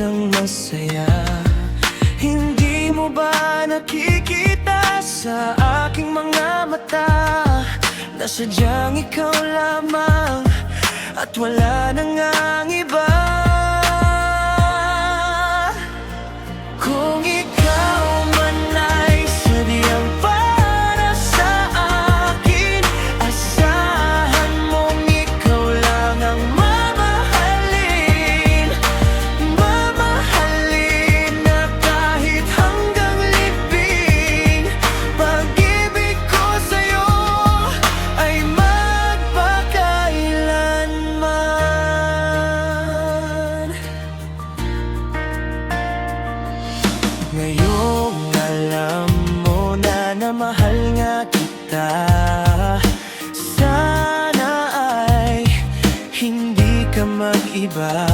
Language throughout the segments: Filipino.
ng masaya. Hindi mo ba nakikita sa aking mga mata na sadyang ikaw lamang at wala nang ang iba? Kung ikaw man ay sadyang para sa akin, asahan mong ikaw lang ang mamahalin. Mamahalin na kahit hanggang libing. Pag-ibig ko sa'yo ay magpakailanman. Ngayong alam mo na mahal nga kita, sana ay hindi ka mag-iba.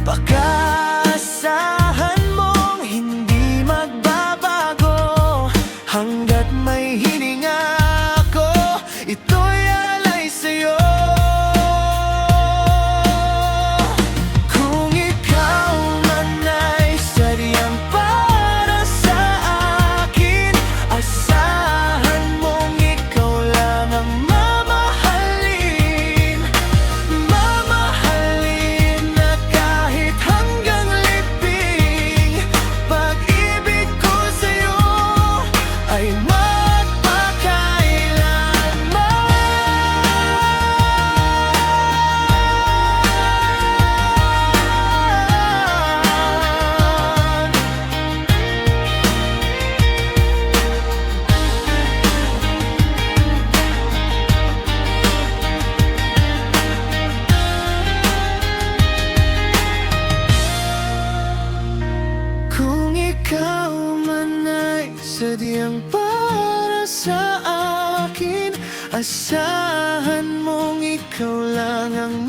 Pag-asahan mong hindi magbabago hanggat may hininga ako, ito'y alay sa'yo. Kung ikaw man ay sadyang para sa akin, asahan mong ikaw lang ang mamahalin. Mamahalin na kahit hanggang libing. Pag-ibig ko sa'yo ay kung ikaw man ay sadyang para sa akin, asahan mong ikaw lang ang